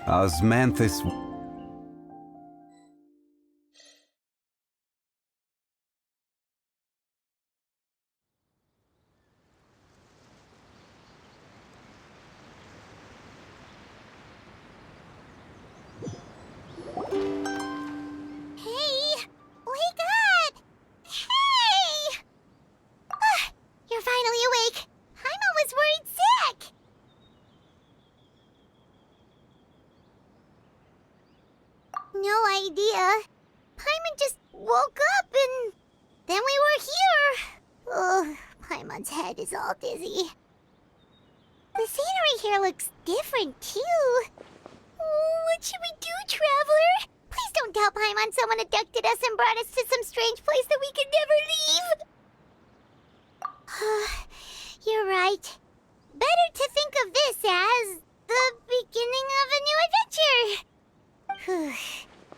Osmanthus. Hey! Wake up! Hey! Ah, you're finally awake. Paimon was worried sick. No idea. Paimon just woke up and then we were here. Oh, Paimon's head is all dizzy. The scenery here looks different too. Oh, what should we do, Traveler? Please don't tell Paimon someone abducted us and brought us to some strange place that we could never leave. You're right. Better to think of this as the beginning of a new adventure.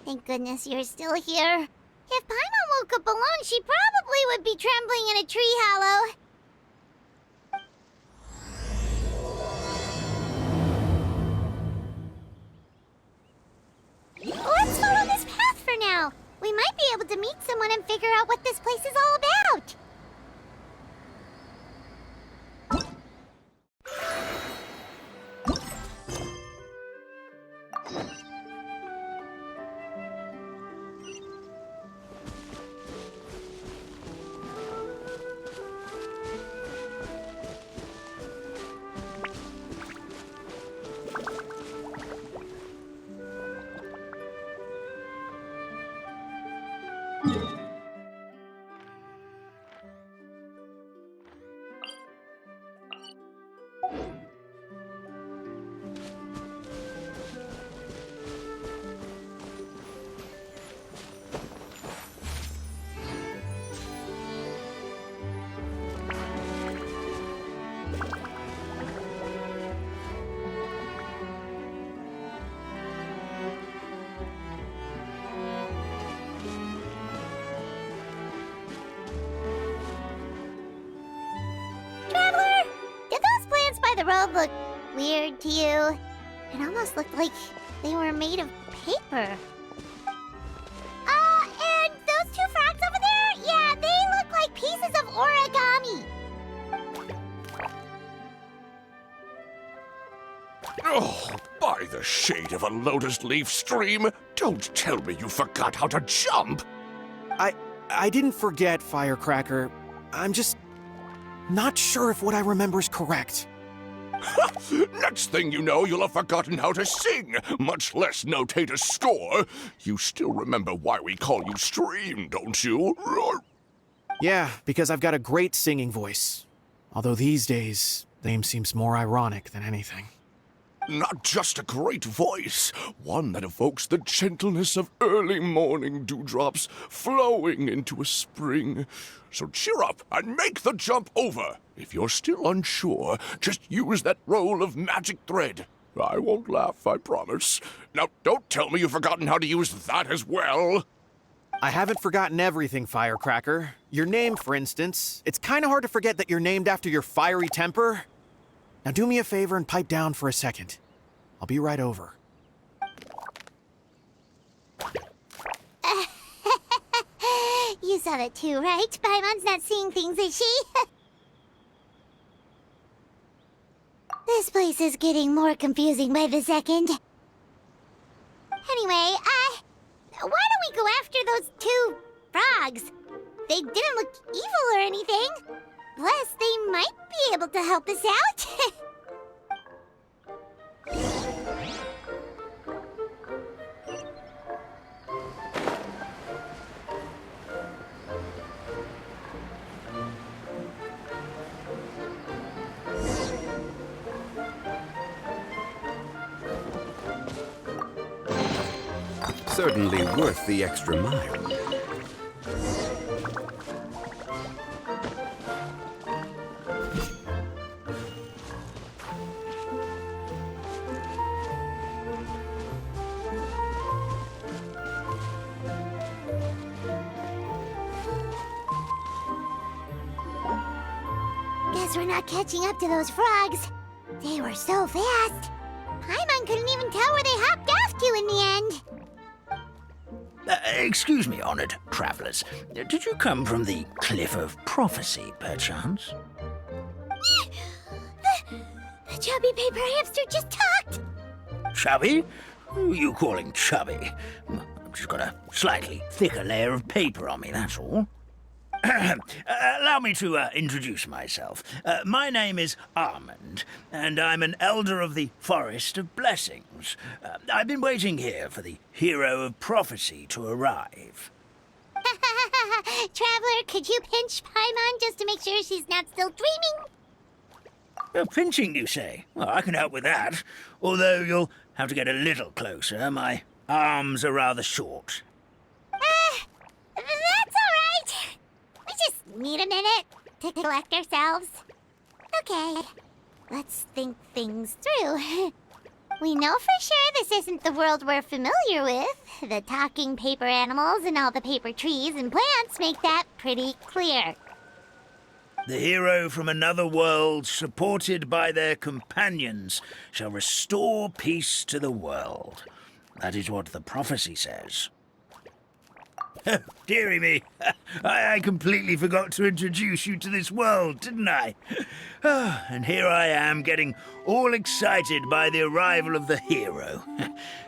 Thank goodness you're still here. If Paimon woke up alone, she probably would be trembling in a tree hollow. Let's follow this path for now. We might be able to meet someone and figure out what this place is all about. The road looked weird to you. It almost looked like they were made of paper. And those two frogs over there? Yeah, they look like pieces of origami. Oh, by the shade of a lotus leaf stream, don't tell me you forgot how to jump. I didn't forget, Firecracker. I'm just not sure if what I remember is correct. Next thing you know, you'll have forgotten how to sing, much less notate a score. You still remember why we call you Stream, don't you? Yeah, because I've got a great singing voice. Although these days, name seems more ironic than anything. Not just a great voice, one that evokes the gentleness of early morning dewdrops flowing into a spring. So cheer up and make the jump over. If you're still unsure, just use that roll of magic thread. I won't laugh, I promise. Now, don't tell me you've forgotten how to use that as well. I haven't forgotten everything, Firecracker. Your name, for instance. It's kind of hard to forget that you're named after your fiery temper. Now do me a favor and pipe down for a second. I'll be right over. You saw that too, right? Paimon's not seeing things, is she? This place is getting more confusing by the second. Anyway, why don't we go after those two frogs? They didn't look evil or anything. Plus, they might be able to help us out. Certainly worth the extra mile. Guess we're not catching up to those frogs. They were so fast. Paimon couldn't even tell where they hopped Excuse me, honored travelers. Did you come from the Cliff of Prophecy, perchance? The chubby paper hamster just talked! Chubby? Who are you calling chubby? I've just got a slightly thicker layer of paper on me, that's all. Allow me to introduce myself. My name is Armand, and I'm an elder of the Forest of Blessings. I've been waiting here for the hero of prophecy to arrive. Traveler, could you pinch Paimon just to make sure she's not still dreaming? Pinching, you say? Well, I can help with that. Although you'll have to get a little closer. My arms are rather short. That's all right. We just need a minute to collect ourselves. Okay, let's think things through. We know for sure this isn't the world we're familiar with. The talking paper animals and all the paper trees and plants make that pretty clear. The hero from another world, supported by their companions, shall restore peace to the world. That is what the prophecy says. Dearie me, I completely forgot to introduce you to this world, didn't I? And here I am, getting all excited by the arrival of the hero.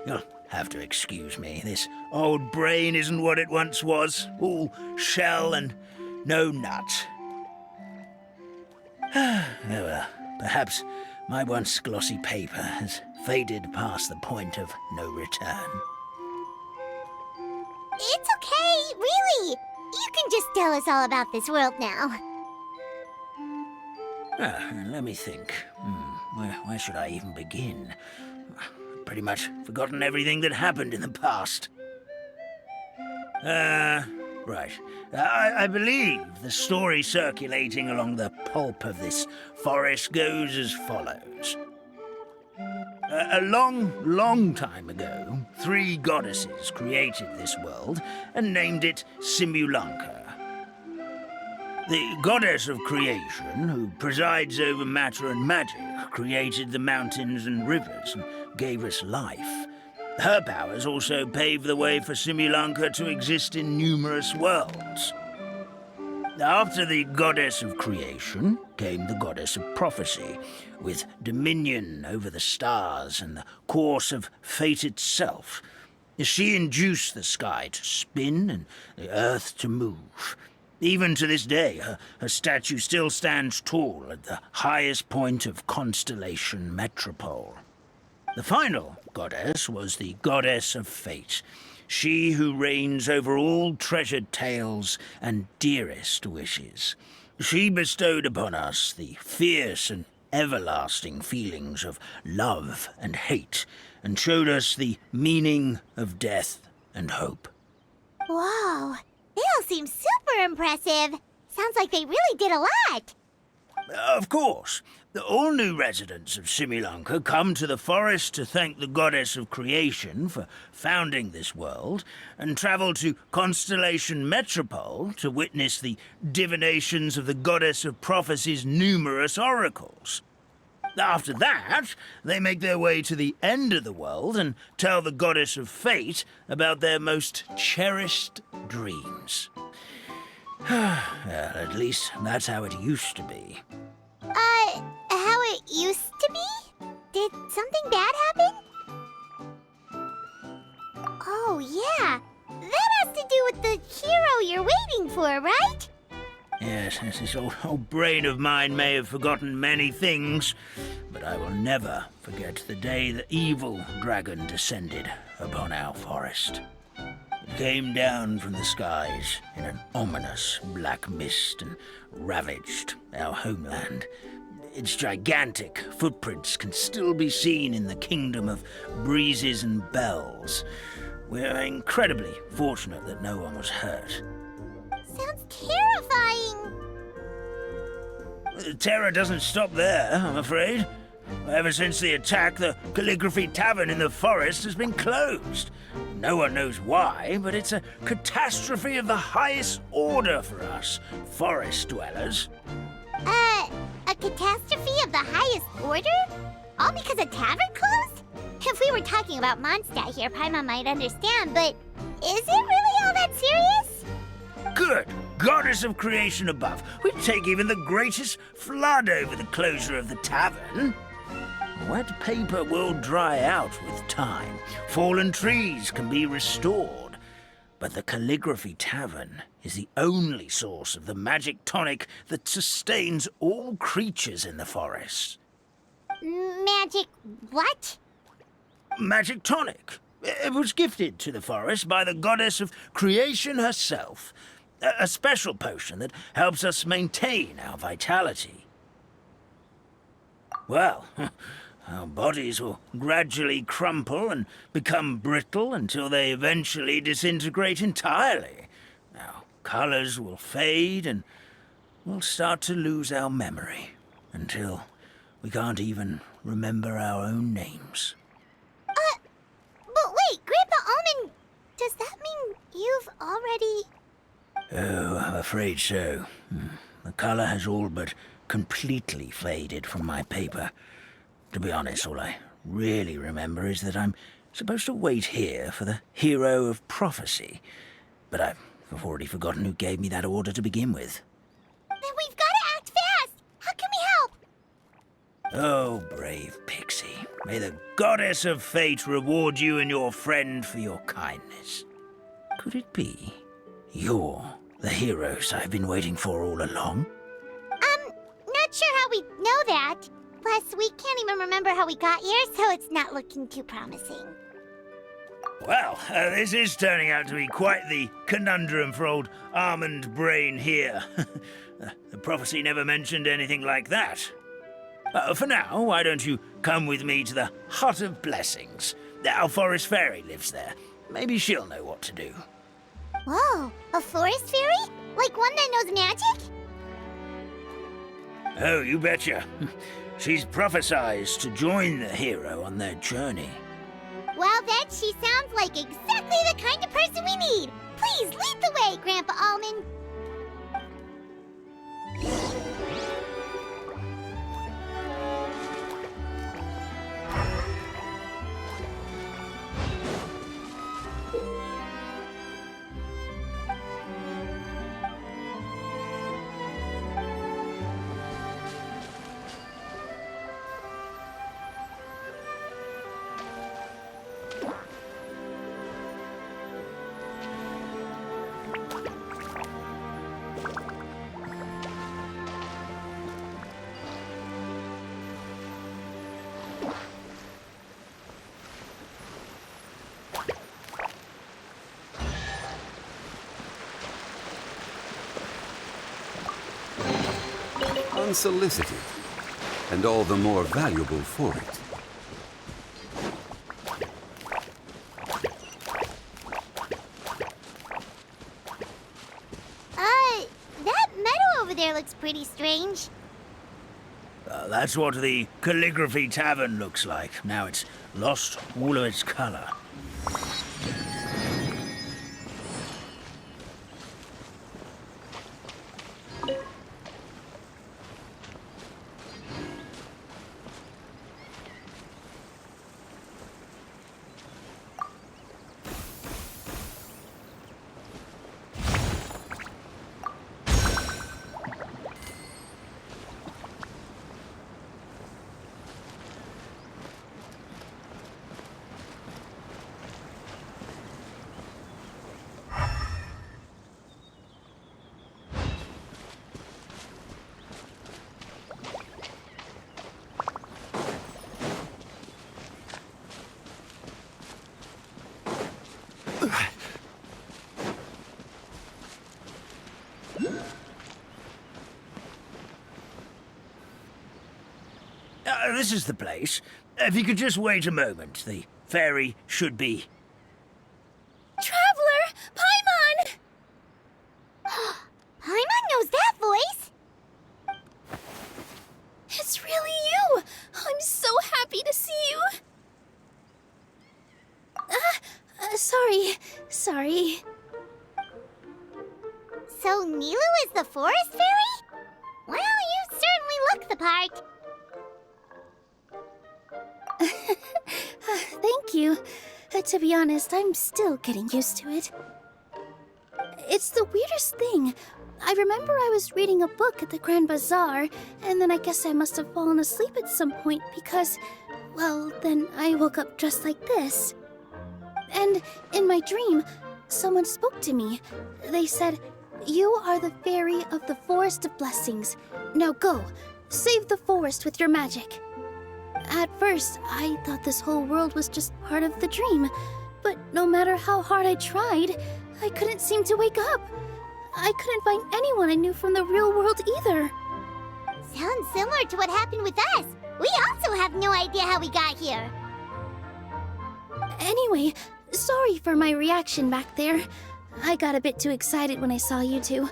You'll have to excuse me. This old brain isn't what it once was, all shell and no nut. Oh, well, perhaps my once glossy paper has faded past the point of no return. It's okay, really. You can just tell us all about this world now. Let me think. Where should I even begin? Pretty much forgotten everything that happened in the past. Right. I believe the story circulating along the pulp of this forest goes as follows. A long time ago, 3 goddesses created this world and named it Simulanka. The goddess of creation, who presides over matter and magic, created the mountains and rivers and gave us life. Her powers also paved the way for Simulanka to exist in numerous worlds. After the goddess of creation came the goddess of prophecy, with dominion over the stars and the course of fate itself. She induced the sky to spin and the earth to move. Even to this day, her statue still stands tall at the highest point of Constellation Metropole. The final goddess was the goddess of fate, she who reigns over all treasured tales and dearest wishes. She bestowed upon us the fierce and everlasting feelings of love and hate, and showed us the meaning of death and hope. Whoa, they all seem super impressive. Sounds like they really did a lot. Of course. All new residents of Simulanka come to the forest to thank the goddess of creation for founding this world, and travel to Constellation Metropole to witness the divinations of the goddess of prophecy's numerous oracles. After that, they make their way to the end of the world and tell the goddess of fate about their most cherished dreams. Well, at least that's how it used to be. How it used to be? Did something bad happen? Oh, yeah. That has to do with the hero you're waiting for, right? Yes, this old brain of mine may have forgotten many things, but I will never forget the day the evil dragon descended upon our forest. It came down from the skies in an ominous black mist and ravaged our homeland. Its gigantic footprints can still be seen in the kingdom of breezes and bells. We're incredibly fortunate that no one was hurt. Sounds terrifying. The terror doesn't stop there, I'm afraid. Ever since the attack, the calligraphy tavern in the forest has been closed. No one knows why, but it's a catastrophe of the highest order for us, forest dwellers. A catastrophe of the highest order? All because a tavern closed? If we were talking about Mondstadt here, Paimon might understand, but is it really all that serious? Good. Goddess of creation above. We'd take even the greatest flood over the closure of the tavern. Wet paper will dry out with time. Fallen trees can be restored. But the Calligraphy Tavern is the only source of the magic tonic that sustains all creatures in the forest. Magic what? Magic tonic. It was gifted to the forest by the goddess of creation herself. A special potion that helps us maintain our vitality. Well, our bodies will gradually crumple and become brittle until they eventually disintegrate entirely. Our colors will fade and we'll start to lose our memory until we can't even remember our own names. But wait, Grandpa Almond, does that mean you've already... Oh, I'm afraid so. The color has all but completely faded from my paper. To be honest, all I really remember is that I'm supposed to wait here for the hero of prophecy. But I've already forgotten who gave me that order to begin with. Then we've got to act fast! How can we help? Oh, brave Pixie. May the goddess of fate reward you and your friend for your kindness. Could it be you're the heroes I've been waiting for all along? Not sure how we know that. Plus, we can't even remember how we got here, so it's not looking too promising. Well, this is turning out to be quite the conundrum for old Almond Brain here. The prophecy never mentioned anything like that. For now, why don't you come with me to the Hut of Blessings? Our forest fairy lives there. Maybe she'll know what to do. Whoa, a forest fairy? Like one that knows magic? Oh, you betcha. She's prophesized to join the hero on their journey. Well, then she sounds like exactly the kind of person we need. Please lead the way, Grandpa Almond. Unsolicited, and all the more valuable for it. That meadow over there looks pretty strange. That's what the Calligraphy Tavern looks like. Now it's lost all of its color. This is the place. If you could just wait a moment, the fairy should be... Traveler! Paimon! Paimon knows that voice! It's really you! I'm so happy to see you! Sorry. So Nilu is the forest fairy? Well, you certainly look the part. Thank you. To be honest, I'm still getting used to it. It's the weirdest thing. I remember I was reading a book at the Grand Bazaar, and then I guess I must have fallen asleep at some point because, well, then I woke up just like this. And in my dream, someone spoke to me. They said, "You are the fairy of the Forest of Blessings. Now go, save the forest with your magic." At first, I thought this whole world was just part of the dream, but no matter how hard I tried, I couldn't seem to wake up. I couldn't find anyone I knew from the real world either. Sounds similar to what happened with us. We also have no idea how we got here. Anyway, sorry for my reaction back there. I got a bit too excited when I saw you two.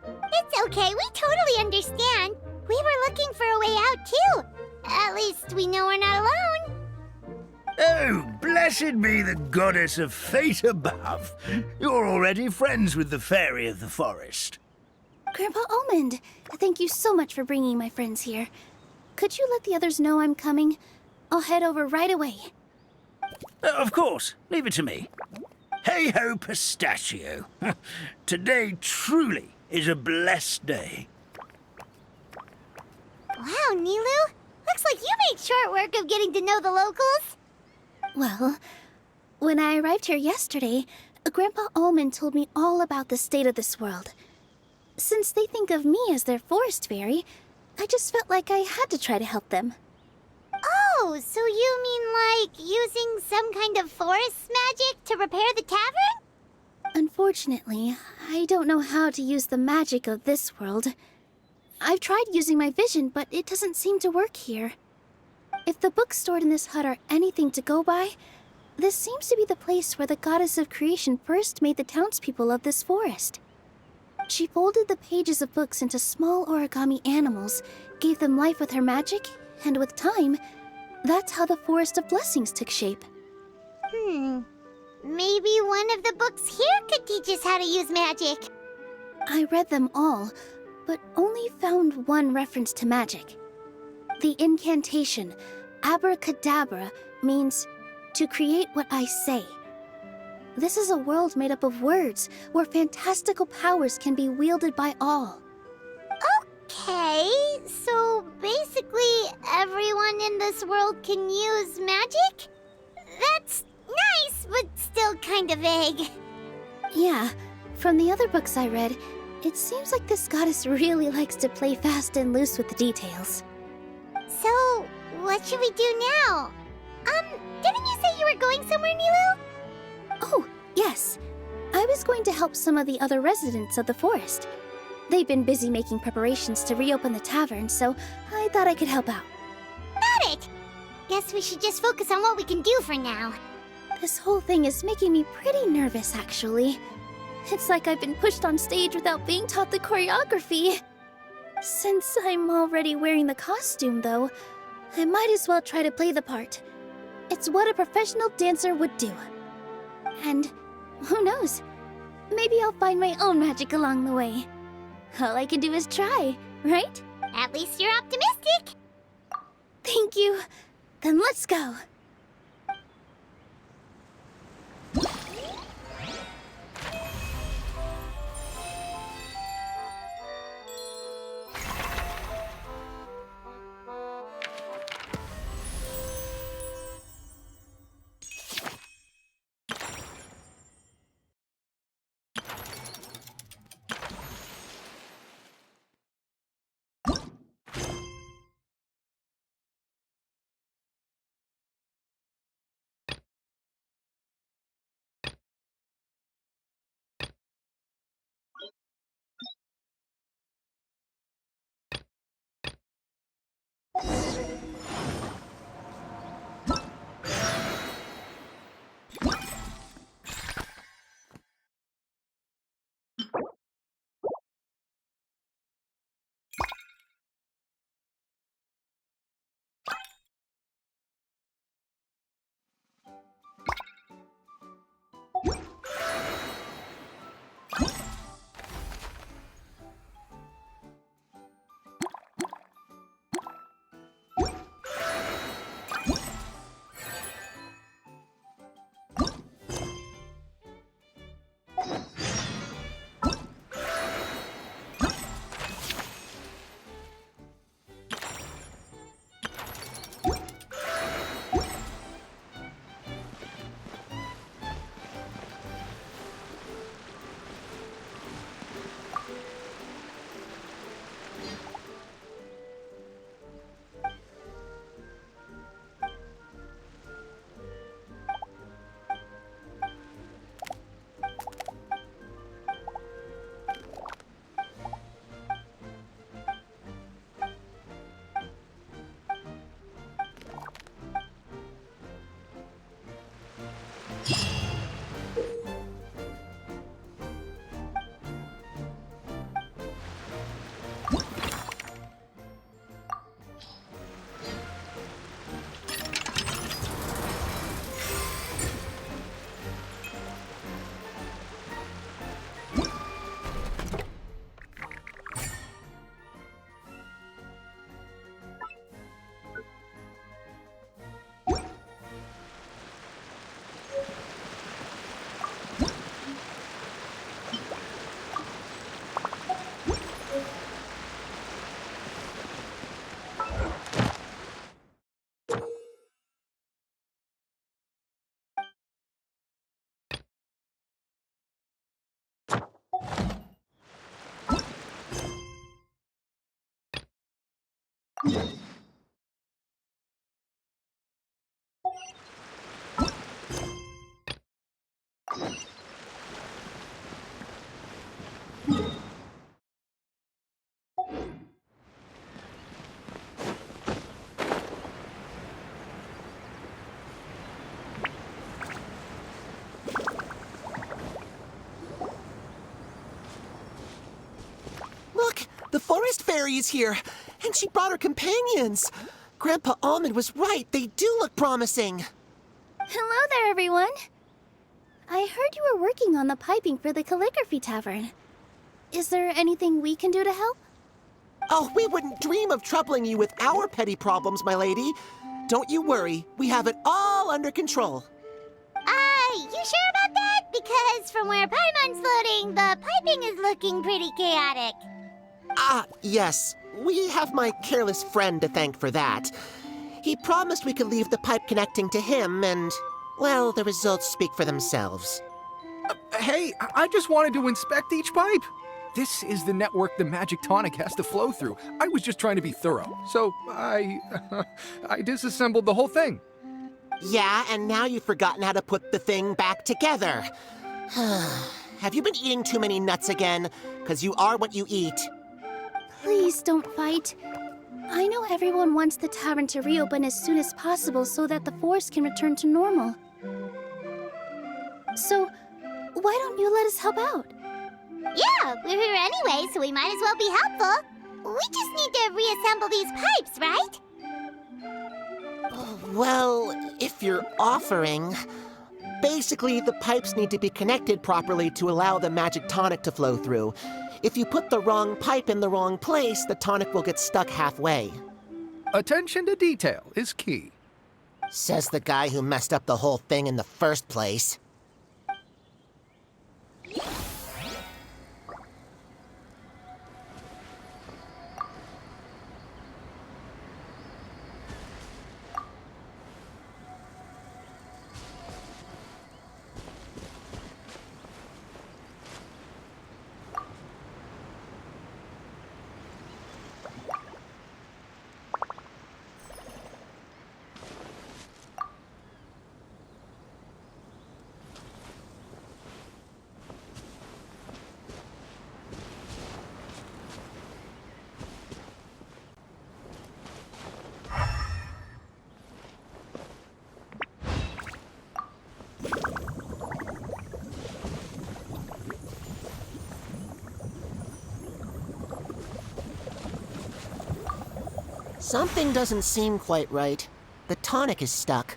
It's okay, we totally understand. We were looking for a way out too. At least we know we're not alone. Oh, blessed be the goddess of fate above. You're already friends with the fairy of the forest. Grandpa Almond, thank you so much for bringing my friends here. Could you let the others know I'm coming? I'll head over right away. Of course, leave it to me. Hey-ho, pistachio. Today truly is a blessed day. Wow, Nilu, looks like you made short work of getting to know the locals. Well, when I arrived here yesterday, Grandpa Almond told me all about the state of this world. Since they think of me as their forest fairy, I just felt like I had to try to help them. Oh, so you mean like using some kind of forest magic to repair the tavern? Unfortunately, I don't know how to use the magic of this world. I've tried using my vision, but it doesn't seem to work here. If the books stored in this hut are anything to go by, this seems to be the place where the goddess of creation first made the townspeople of this forest. She folded the pages of books into small origami animals, gave them life with her magic, and with time, that's how the Forest of Blessings took shape. Maybe one of the books here could teach us how to use magic. I read them all, but only found one reference to magic. The incantation, abracadabra, means to create what I say. This is a world made up of words, where fantastical powers can be wielded by all. Okay, so basically everyone in this world can use magic? That's nice, but still kind of vague. Yeah, from the other books I read, it seems like this goddess really likes to play fast and loose with the details. So, what should we do now? Didn't you say you were going somewhere, Nilu? Oh, yes. I was going to help some of the other residents of the forest. They've been busy making preparations to reopen the tavern, so I thought I could help out. Got it! Guess we should just focus on what we can do for now. This whole thing is making me pretty nervous, actually. It's like I've been pushed on stage without being taught the choreography. Since I'm already wearing the costume, though, I might as well try to play the part. It's what a professional dancer would do. And who knows? Maybe I'll find my own magic along the way. All I can do is try, right? At least you're optimistic. Thank you. Then let's go. Look, the forest fairy is here, and she brought her companions. Grandpa Almond was right. They do look promising. Hello there, everyone. I heard you were working on the piping for the calligraphy tavern. Is there anything we can do to help? Oh, we wouldn't dream of troubling you with our petty problems, my lady. Don't you worry. We have it all under control. You sure about that? Because from where Paimon's floating, the piping is looking pretty chaotic. Ah, yes. We have my careless friend to thank for that. He promised we could leave the pipe connecting to him, and, well, the results speak for themselves. Hey, I just wanted to inspect each pipe. This is the network the magic tonic has to flow through. I was just trying to be thorough, so I disassembled the whole thing. Yeah, and now you've forgotten how to put the thing back together. Have you been eating too many nuts again? 'Cause you are what you eat. Please don't fight. I know everyone wants the tavern to reopen as soon as possible so that the forest can return to normal. So, why don't you let us help out? Yeah, we're here anyway, so we might as well be helpful. We just need to reassemble these pipes, right? Well, if you're offering... Basically, the pipes need to be connected properly to allow the magic tonic to flow through. If you put the wrong pipe in the wrong place, the tonic will get stuck halfway. Attention to detail is key. Says the guy who messed up the whole thing in the first place. Something doesn't seem quite right. The tonic is stuck.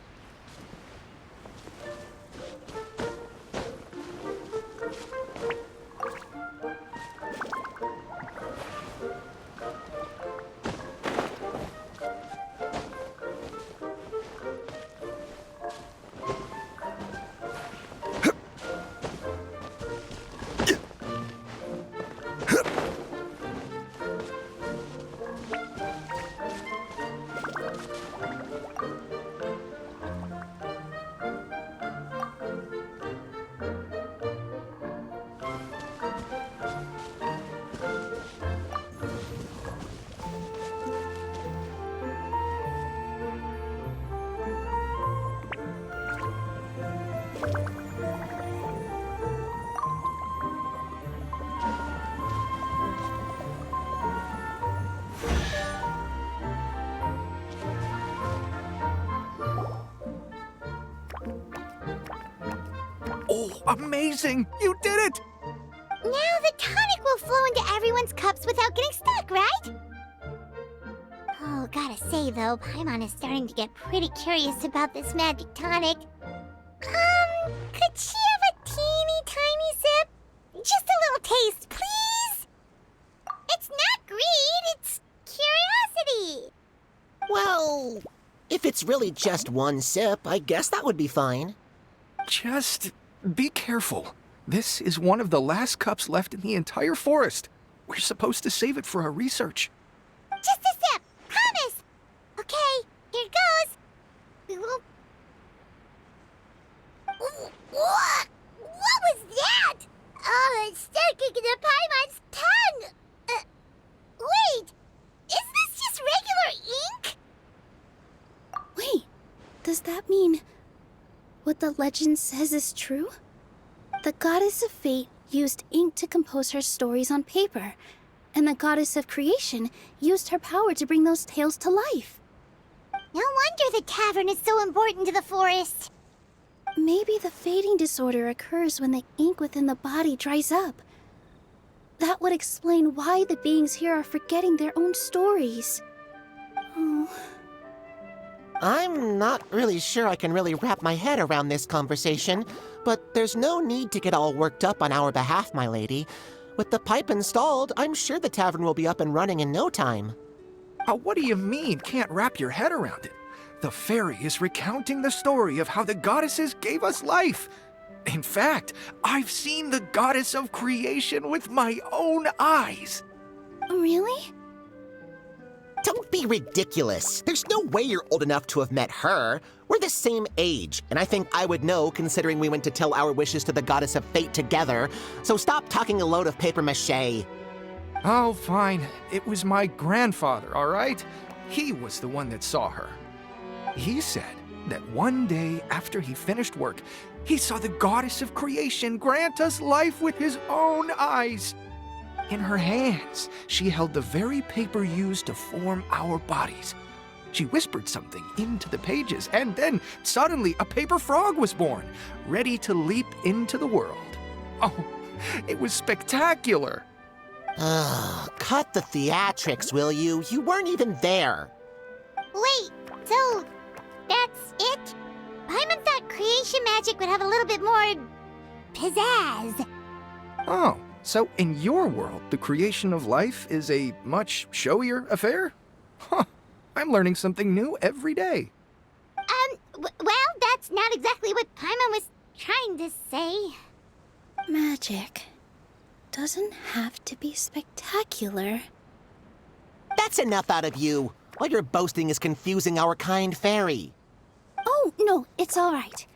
Oh, amazing! You did it! Now the tonic will flow into everyone's cups without getting stuck, right? Oh, gotta say though, Paimon is starting to get pretty curious about this magic tonic. Could she have a teeny tiny sip? Just a little taste, please? It's not greed, it's curiosity. Well, if it's really just one sip, I guess that would be fine. Just be careful. This is one of the last cups left in the entire forest. We're supposed to save it for our research. Just a sip, promise. Okay, here it goes. We won't... What was that? Oh, it's sticking to Paimon's tongue. Wait, is this just regular that mean what the legend says is true? The goddess of fate used ink to compose her stories on paper, and the goddess of creation used her power to bring those tales to life. No wonder the tavern is so important to the forest. Maybe the fading disorder occurs when the ink within the body dries up. That would explain why the beings here are forgetting their own stories. Oh. I'm not really sure I can really wrap my head around this conversation, but there's no need to get all worked up on our behalf, my lady. With the pipe installed, I'm sure the tavern will be up and running in no time. What do you mean, can't wrap your head around it? The fairy is recounting the story of how the goddesses gave us life. In fact, I've seen the goddess of creation with my own eyes. Really? Don't be ridiculous. There's no way you're old enough to have met her. We're the same age, and I think I would know considering we went to tell our wishes to the goddess of fate together. So stop talking a load of papier-mâché. Oh, fine. It was my grandfather, all right? He was the one that saw her. He said that one day after he finished work, he saw the goddess of creation grant us life with his own eyes. In her hands, she held the very paper used to form our bodies. She whispered something into the pages, and then suddenly a paper frog was born, ready to leap into the world. Oh, it was spectacular. Cut the theatrics, will you? You weren't even there. Wait, so that's it? Paimon thought creation magic would have a little bit more pizzazz. Oh, so in your world, the creation of life is a much showier affair? Huh, I'm learning something new every day. Well, that's not exactly what Paimon was trying to say. Magic doesn't have to be spectacular. That's enough out of you. All your boasting is confusing our kind fairy. Oh, no, it's all right.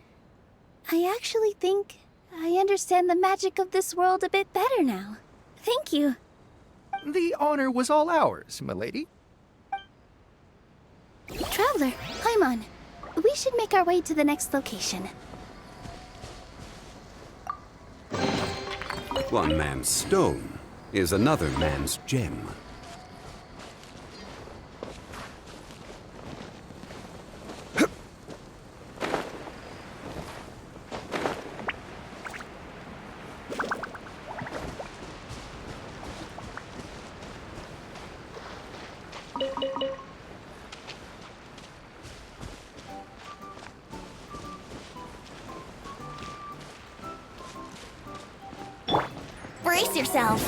I actually think I understand the magic of this world a bit better now. Thank you. The honor was all ours, milady. Traveler, Paimon, we should make our way to the next location. One man's stone is another man's gem. Brace yourselves.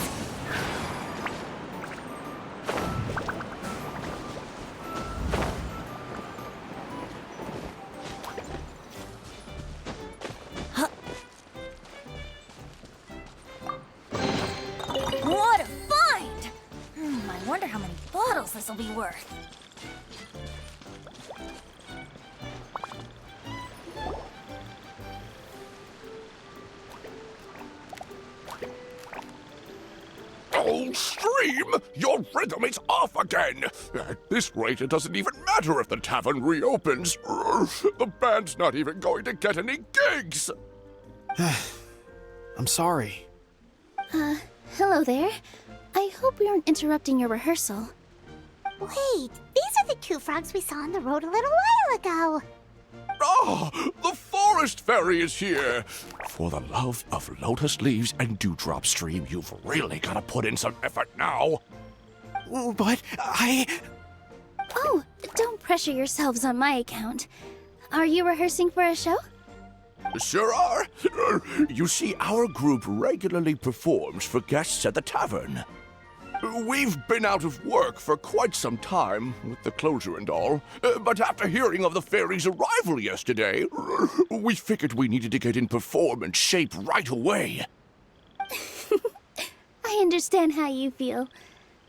What a find! I wonder how many bottles this will be worth. Oh, Stream! Your rhythm is off again! At this rate, it doesn't even matter if the tavern reopens. The band's not even going to get any gigs! I'm sorry. Hello there. I hope we aren't interrupting your rehearsal. Wait, these are the two frogs we saw on the road a little while ago. Ah, the forest fairy is here! For the love of lotus leaves and dewdrop, Stream, you've really got to put in some effort now. But Oh, don't pressure yourselves on my account. Are you rehearsing for a show? Sure are. You see, our group regularly performs for guests at the tavern. We've been out of work for quite some time, with the closure and all, but after hearing of the fairy's arrival yesterday, we figured we needed to get in performance shape right away. I understand how you feel.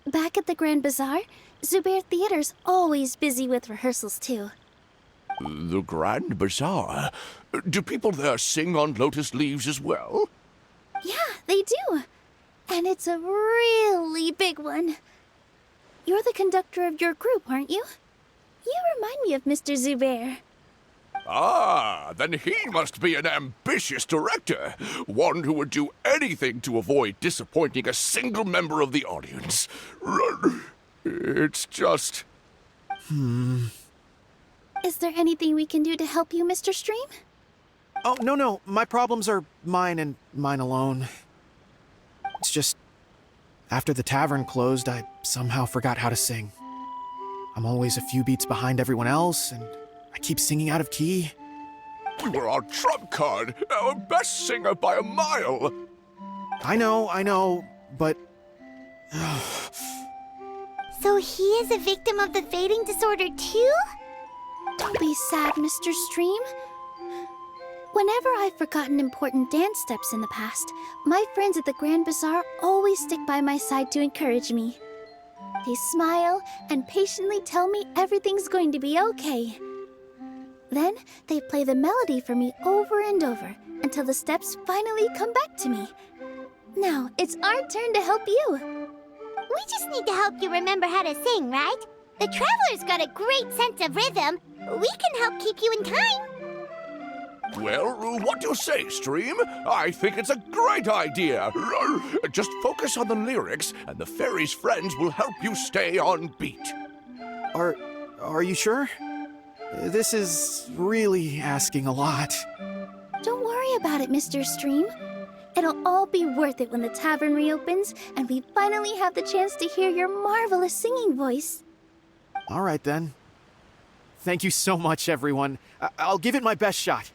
Back at the Grand Bazaar, Zubair Theater's always busy with rehearsals too. The Grand Bazaar? Do people there sing on lotus leaves as well? Yeah, they do. And it's a really big one. You're the conductor of your group, aren't you? You remind me of Mr. Zubair. Ah, then he must be an ambitious director. One who would do anything to avoid disappointing a single member of the audience. It's just... Is there anything we can do to help you, Mr. Stream? Oh, no. My problems are mine and mine alone. It's just, after the tavern closed, I somehow forgot how to sing. I'm always a few beats behind everyone else, and I keep singing out of key. You were our trump card, our best singer by a mile. I know, but... So he is a victim of the fading disorder too? Don't be sad, Mr. Stream. Whenever I've forgotten important dance steps in the past, my friends at the Grand Bazaar always stick by my side to encourage me. They smile and patiently tell me everything's going to be okay. Then they play the melody for me over and over until the steps finally come back to me. Now it's our turn to help you. We just need to help you remember how to sing, right? The Traveler's got a great sense of rhythm. We can help keep you in time. Well, what do you say, Stream? I think it's a great idea. Just focus on the lyrics, and the fairy's friends will help you stay on beat. Are you sure? This is really asking a lot. Don't worry about it, Mr. Stream. It'll all be worth it when the tavern reopens and we finally have the chance to hear your marvelous singing voice. All right, then. Thank you so much, everyone. I'll give it my best shot.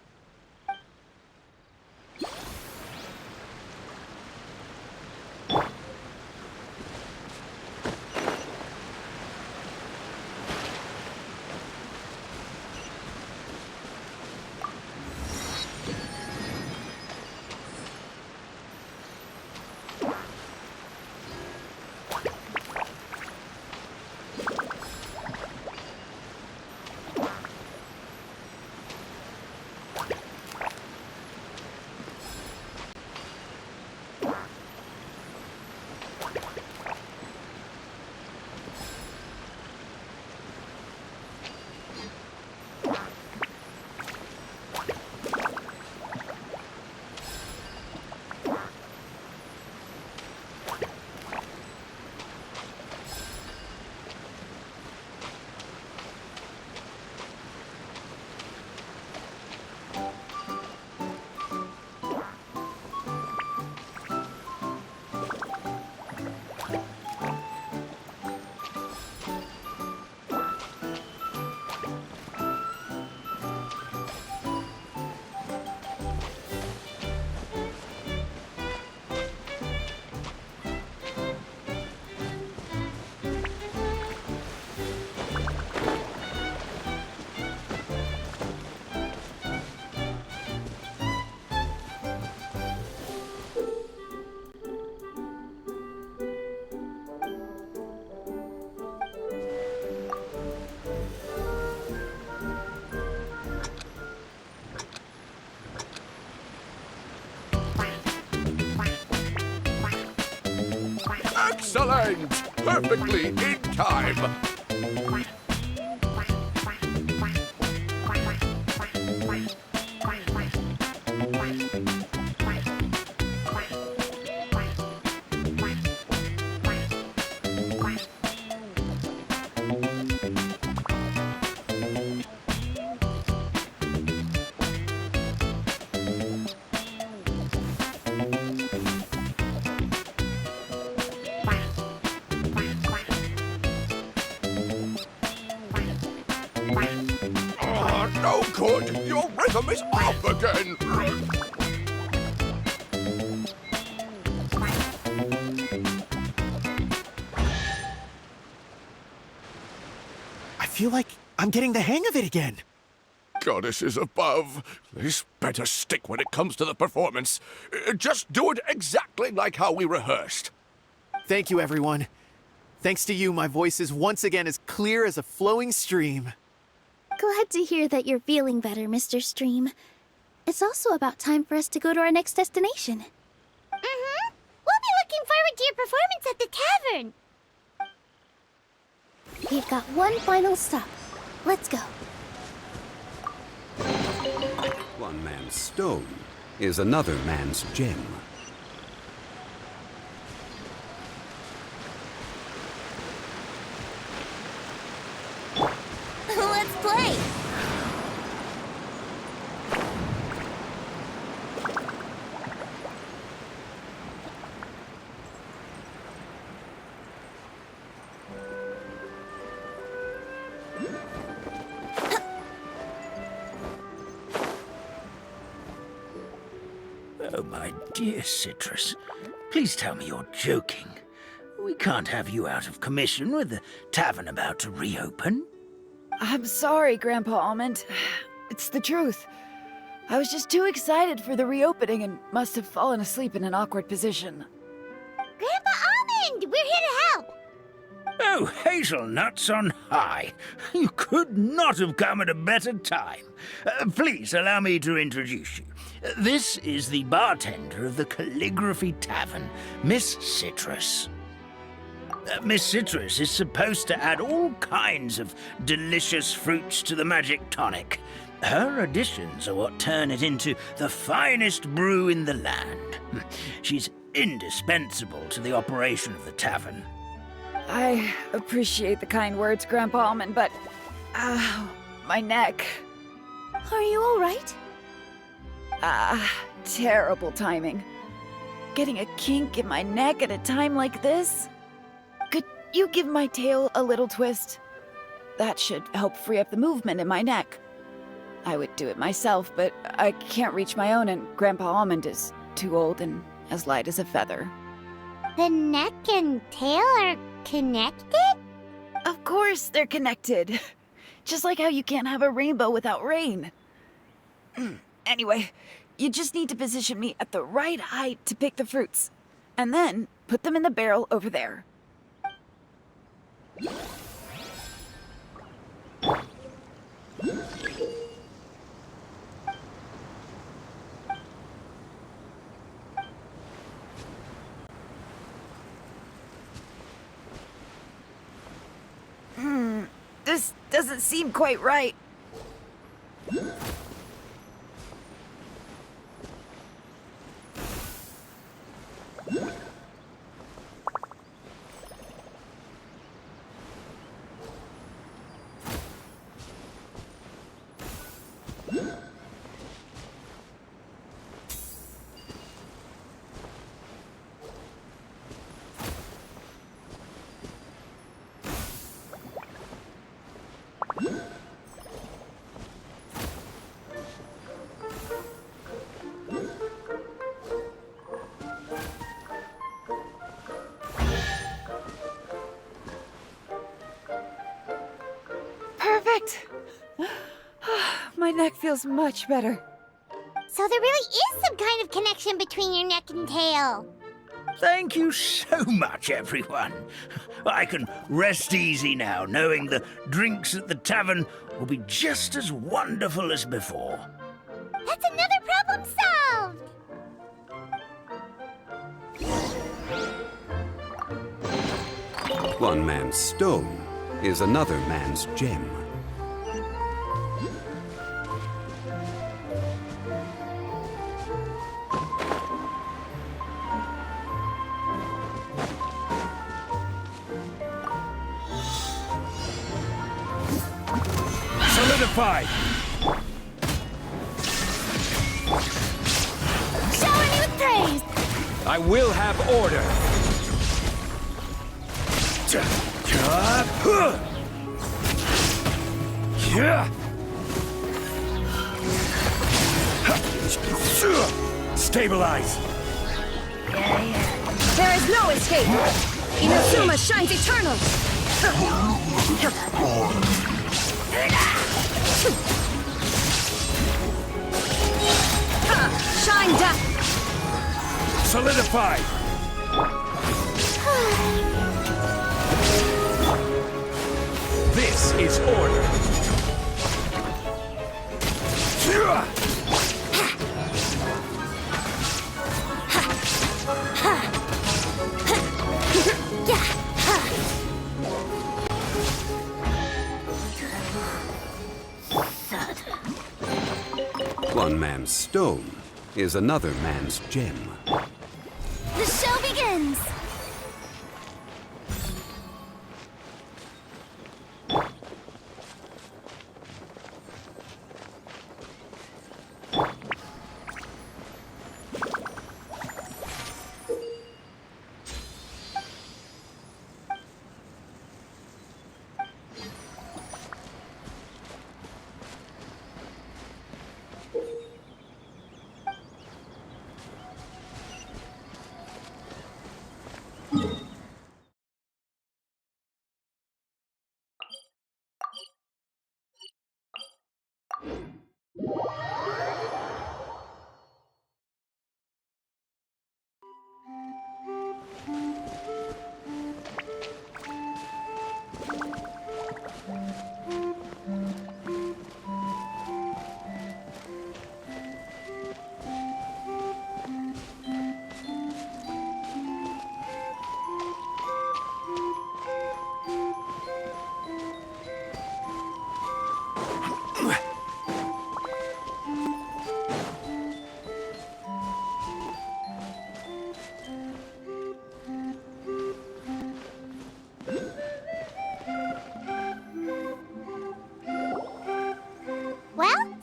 Excellent! Perfectly in time! No good! Your rhythm is off again! I feel like I'm getting the hang of it again. Goddesses above, this better stick when it comes to the performance. Just do it exactly like how we rehearsed. Thank you, everyone. Thanks to you, my voice is once again as clear as a flowing stream. Glad to hear that you're feeling better, Mr. Stream. It's also about time for us to go to our next destination. Mm-hmm. We'll be looking forward to your performance at the tavern. We've got one final stop. Let's go. One man's stone is another man's gem. Let's play! Oh, my dear Citrus, please tell me you're joking. We can't have you out of commission with the tavern about to reopen. I'm sorry, Grandpa Almond. It's the truth. I was just too excited for the reopening and must have fallen asleep in an awkward position. Grandpa Almond, we're here to help. Oh, hazelnuts on high. You could not have come at a better time. Please allow me to introduce you. This is the bartender of the Calligraphy Tavern, Miss Citrus. Miss Citrus is supposed to add all kinds of delicious fruits to the magic tonic. Her additions are what turn it into the finest brew in the land. She's indispensable to the operation of the tavern. I appreciate the kind words, Grandpa Almond, but... my neck. Are you all right? Terrible timing. Getting a kink in my neck at a time like this? Could you give my tail a little twist? That should help free up the movement in my neck. I would do it myself, but I can't reach my own, and Grandpa Almond is too old and as light as a feather. The neck and tail are connected? Of course they're connected. Just like how you can't have a rainbow without rain. Anyway, you just need to position me at the right height to pick the fruits. And then put them in the barrel over there. This doesn't seem quite right. Perfect! My neck feels much better. So there really is some kind of connection between your neck and tail. Thank you so much, everyone. I can rest easy now, knowing the drinks at the tavern will be just as wonderful as before. That's another problem solved! One man's stone is another man's gem. Solidified! Shower me with praise! I will have order! Stabilize! There is no escape! Inazuma shines eternal! Shine death! Solidified! This is order! One man's man's stone is another man's gem. The show begins!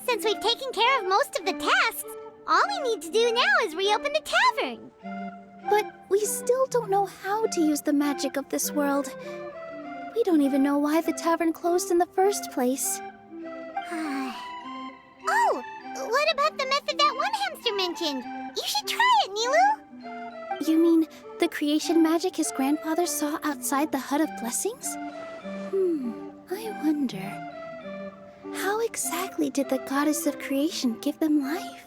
Since we've taken care of most of the tasks, all we need to do now is reopen the tavern. But we still don't know how to use the magic of this world. We don't even know why the tavern closed in the first place. Oh, what about the method that one hamster mentioned? You should try it, Nilu. You mean the creation magic his grandfather saw outside the Hut of Blessings? I wonder. How exactly did the goddess of creation give them life?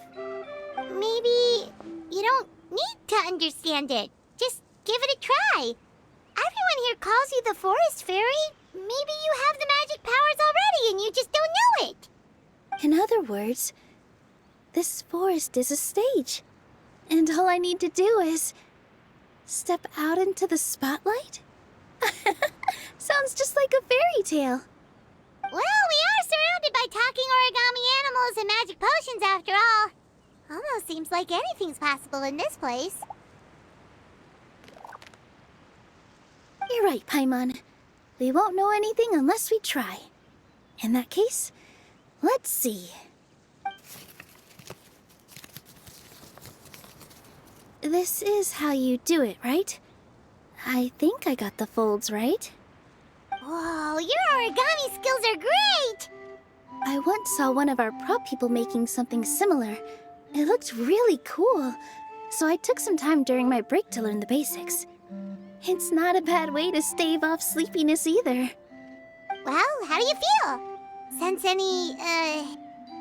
Maybe you don't need to understand it. Just give it a try. Everyone here calls you the Forest Fairy. Maybe you have the magic powers already and you just don't know it. In other words, this forest is a stage. And all I need to do is step out into the spotlight? Sounds just like a fairy tale. Well, we are surrounded by talking origami animals and magic potions after all. Almost seems like anything's possible in this place. You're right, Paimon. We won't know anything unless we try. In that case, let's see. This is how you do it, right? I think I got the folds right. Whoa, your origami skills are great! I once saw one of our prop people making something similar. It looked really cool, so I took some time during my break to learn the basics. It's not a bad way to stave off sleepiness either. Well, how do you feel? Sense any,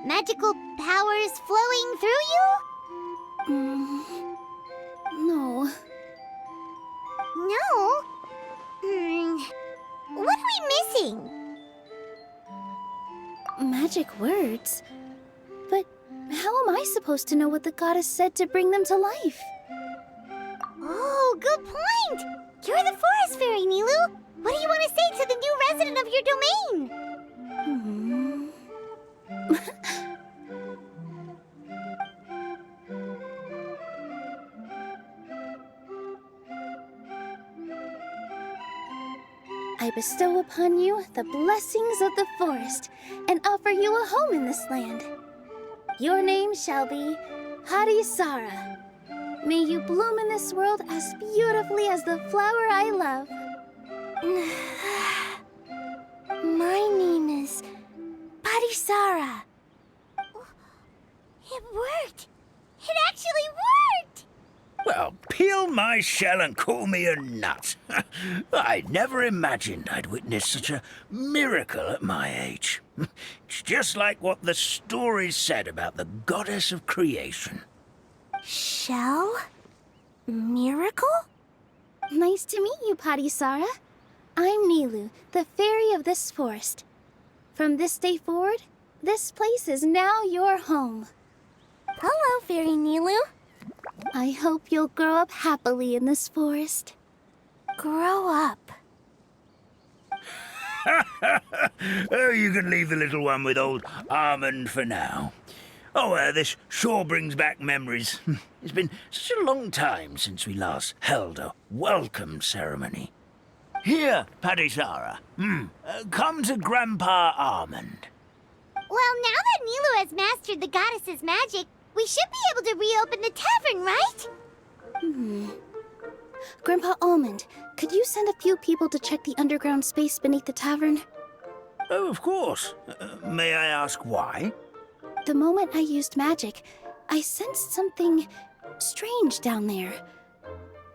magical powers flowing through you? No. No? What are we missing? Magic words? But how am I supposed to know what the goddess said to bring them to life? Oh, good point! You're the Forest Fairy, Nilu! What do you want to say to the new resident of your domain? I bestow upon you the blessings of the forest and offer you a home in this land. Your name shall be Harisara. May you bloom in this world as beautifully as the flower I love. My name is Parisara. It worked! It actually worked! Well, peel my shell and call me a nut. I never imagined I'd witness such a miracle at my age. It's just like what the stories said about the goddess of creation. Shell? Miracle? Nice to meet you, Parisara. I'm Nilu, the fairy of this forest. From this day forward, this place is now your home. Hello, Fairy Nilu. I hope you'll grow up happily in this forest. Grow up? Oh, you can leave the little one with old Almond for now. This sure brings back memories. It's been such a long time since we last held a welcome ceremony. Here, Padisara. Come to Grandpa Almond. Well, now that Nilu has mastered the goddess's magic, we should be able to reopen the tavern, right? Grandpa Almond, could you send a few people to check the underground space beneath the tavern? Oh, of course. May I ask why? The moment I used magic, I sensed something strange down there.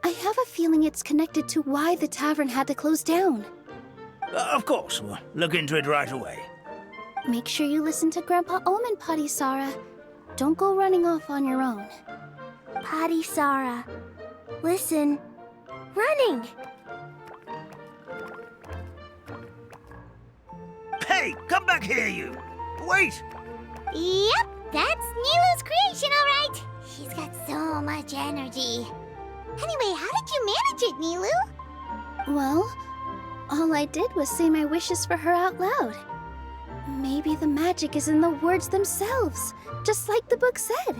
I have a feeling it's connected to why the tavern had to close down. Of course. We'll look into it right away. Make sure you listen to Grandpa Almond, Padisara. Don't go running off on your own. Padisara, listen. Running! Hey, come back here, you! Wait! Yep, that's Nilu's creation, all right. She's got so much energy. Anyway, how did you manage it, Nilu? Well, all I did was say my wishes for her out loud. Maybe the magic is in the words themselves, just like the book said.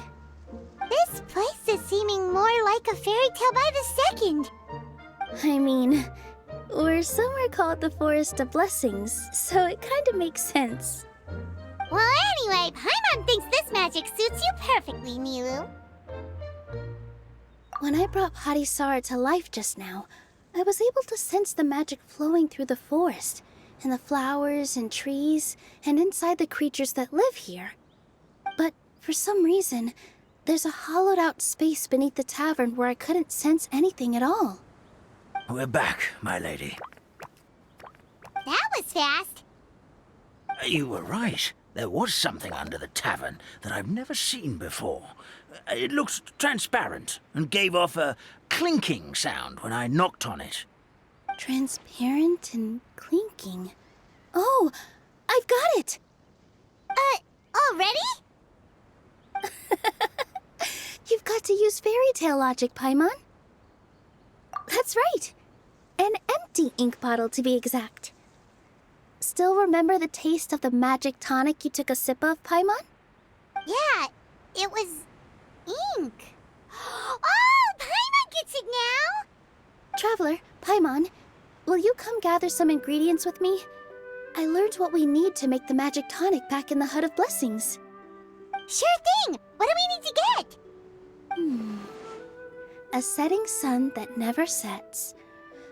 This place is seeming more like a fairy tale by the second. I mean, or somewhere called the Forest of Blessings, so it kind of makes sense. Well, anyway, Paimon thinks this magic suits you perfectly, Nilu. When I brought Padisara to life just now, I was able to sense the magic flowing through the forest, and the flowers and trees, and inside the creatures that live here. But for some reason, there's a hollowed-out space beneath the tavern where I couldn't sense anything at all. We're back, my lady. That was fast. You were right. There was something under the tavern that I've never seen before. It looked transparent and gave off a clinking sound when I knocked on it. Transparent and clinking. Oh, I've got it! Already? You've got to use fairy tale logic, Paimon. That's right. An empty ink bottle, to be exact. Still remember the taste of the magic tonic you took a sip of, Paimon? Yeah, it was ink. Oh, Paimon gets it now! Traveler, Paimon, will you come gather some ingredients with me? I learned what we need to make the magic tonic back in the Hut of Blessings. Sure thing! What do we need to get? A setting sun that never sets,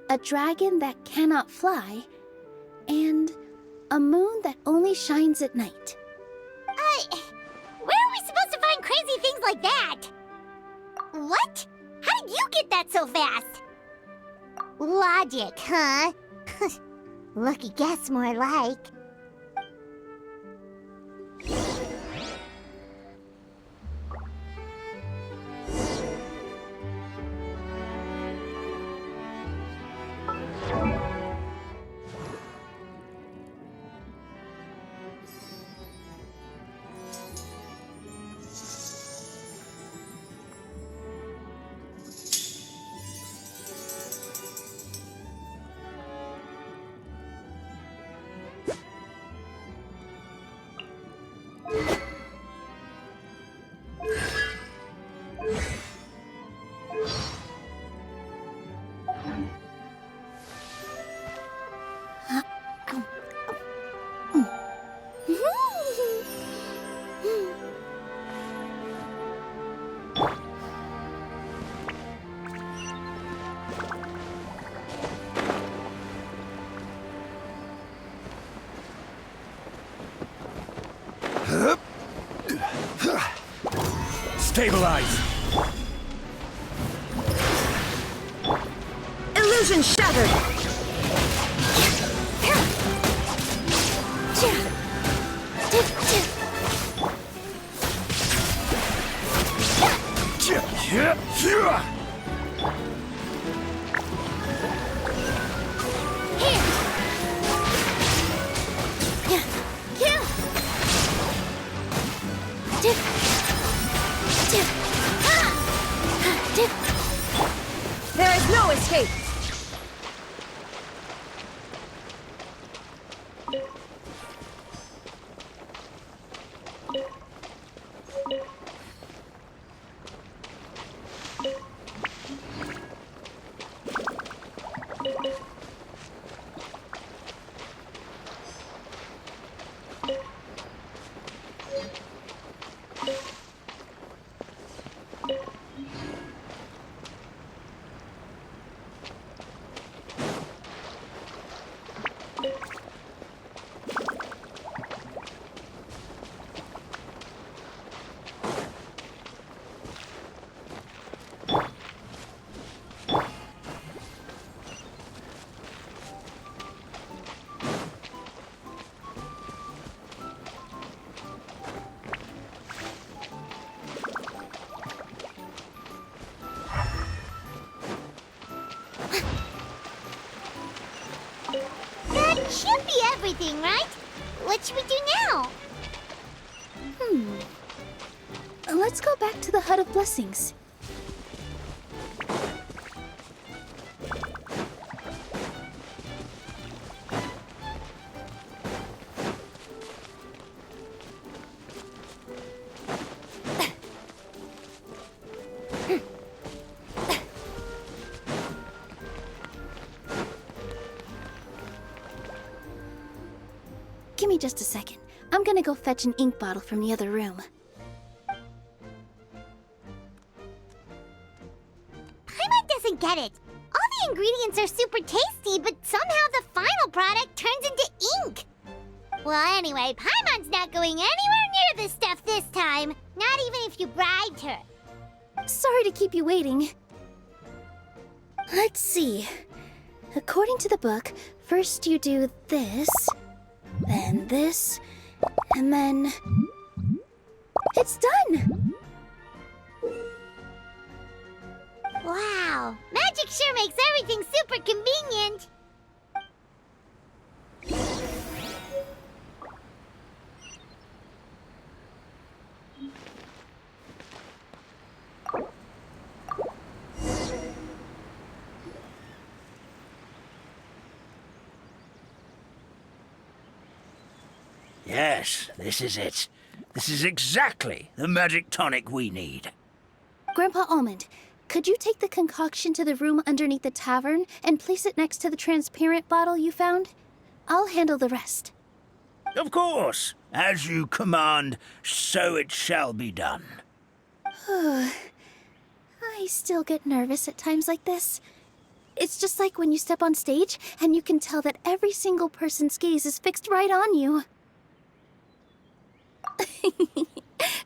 a dragon that cannot fly, and a moon that only shines at night. Where are we supposed to find crazy things like that? What? How did you get that so fast? Logic, huh? Lucky guess, more like. Stabilize! Illusion shattered! There is no escape! everything, right? What should we do now? Let's go back to the Hut of Blessings. Give me just a second. I'm gonna go fetch an ink bottle from the other room. Paimon doesn't get it. All the ingredients are super tasty, but somehow the final product turns into ink. Well, anyway, Paimon's not going anywhere near this stuff this time. Not even if you bribed her. Sorry to keep you waiting. Let's see. According to the book, first you do this, then this, and then... It's done! Wow, magic sure makes everything super convenient. Yes, this is it. This is exactly the magic tonic we need. Grandpa Almond, could you take the concoction to the room underneath the tavern and place it next to the transparent bottle you found? I'll handle the rest. Of course. As you command, so it shall be done. I still get nervous at times like this. It's just like when you step on stage and you can tell that every single person's gaze is fixed right on you.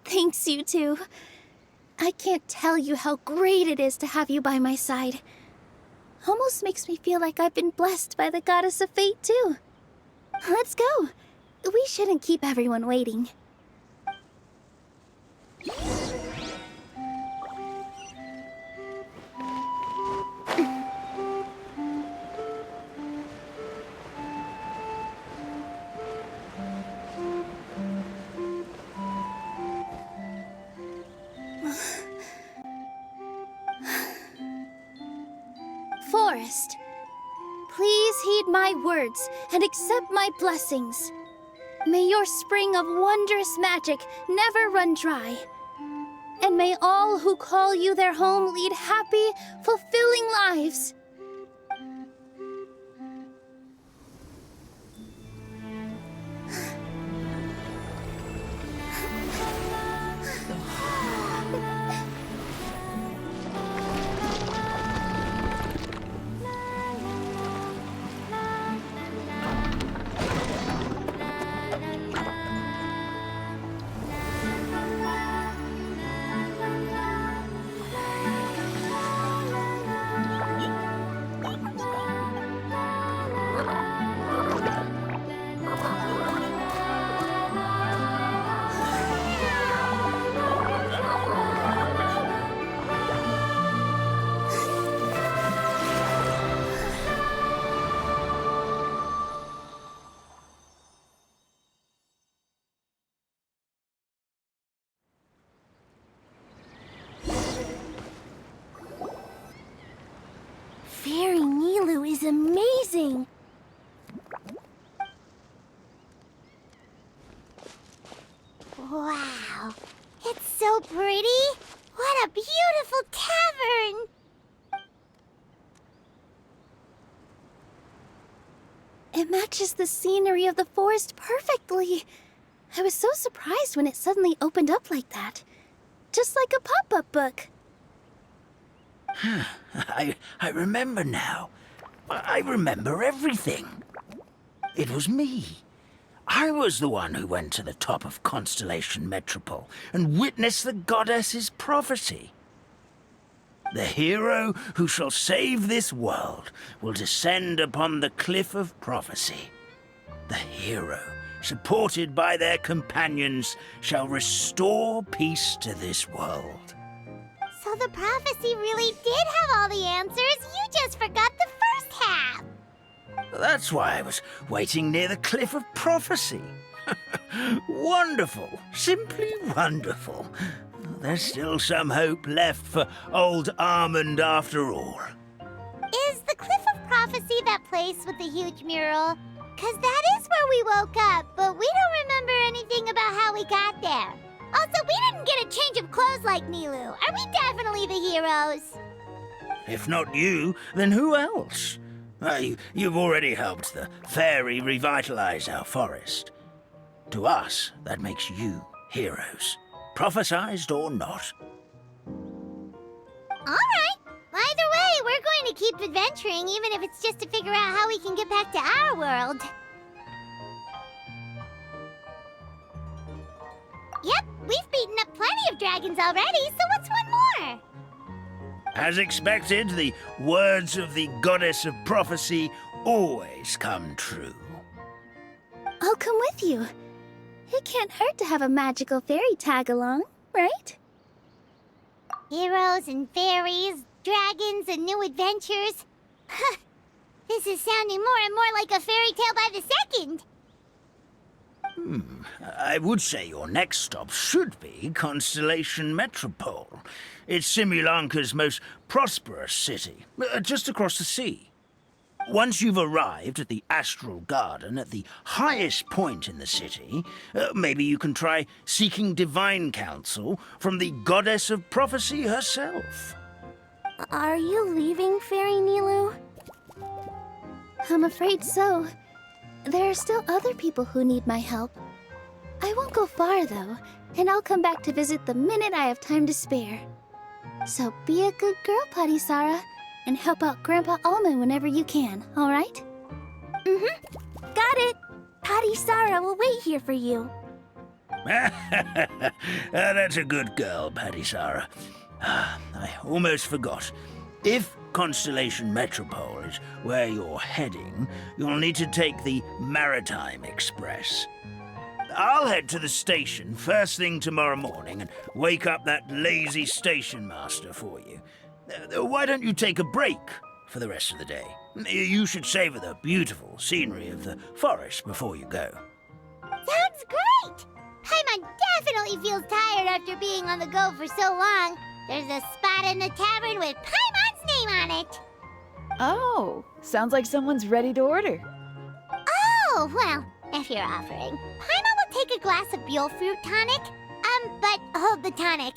Thanks, you two. I can't tell you how great it is to have you by my side. Almost makes me feel like I've been blessed by the goddess of fate, too. Let's go. We shouldn't keep everyone waiting. Forest, please heed my words and accept my blessings. May your spring of wondrous magic never run dry. And may all who call you their home lead happy, fulfilling lives. Fairy Nilu is amazing! Wow, it's so pretty! What a beautiful tavern! It matches the scenery of the forest perfectly. I was so surprised when it suddenly opened up like that. Just like a pop-up book. I remember now. I remember everything. It was me. I was the one who went to the top of Constellation Metropole and witnessed the goddess's prophecy. The hero who shall save this world will descend upon the cliff of prophecy. The hero, supported by their companions, shall restore peace to this world. So the prophecy really did have all the answers. You just forgot the first half. That's why I was waiting near the Cliff of Prophecy. Wonderful. Simply wonderful. There's still some hope left for old Armand after all. Is the Cliff of Prophecy that place with the huge mural? 'Cause that is where we woke up, but we don't remember anything about how we got there. Also, we didn't get a change of clothes like Nilu. Are we definitely the heroes? If not you, then who else? You've already helped the fairy revitalize our forest. To us, that makes you heroes, prophesized or not. All right. Either way, we're going to keep adventuring, even if it's just to figure out how we can get back to our world. Yep, we've beaten up plenty of dragons already, so what's one more? As expected, the words of the goddess of prophecy always come true. I'll come with you. It can't hurt to have a magical fairy tag along, right? Heroes and fairies, dragons and new adventures. This is sounding more and more like a fairy tale by the second. I would say your next stop should be Constellation Metropole. It's Simulanka's most prosperous city, just across the sea. Once you've arrived at the Astral Garden at the highest point in the city, maybe you can try seeking divine counsel from the goddess of prophecy herself. Are you leaving, Fairy Nilu? I'm afraid so. There are still other people who need my help. I won't go far, though, and I'll come back to visit the minute I have time to spare. So be a good girl, Patisara, and help out Grandpa Almond whenever you can, all right? Mm-hmm. Got it! Patisara will wait here for you. That's a good girl, Patisara. I almost forgot. If Constellation Metropole is where you're heading, you'll need to take the Maritime Express. I'll head to the station first thing tomorrow morning and wake up that lazy station master for you. Why don't you take a break for the rest of the day? You should savor the beautiful scenery of the forest before you go. Sounds great! Paimon definitely feels tired after being on the go for so long. There's a spot in the tavern with Paimon's name on it. Oh, sounds like someone's ready to order. Oh, well, if you're offering. Paimon will take a glass of Buell fruit tonic. But hold the tonic.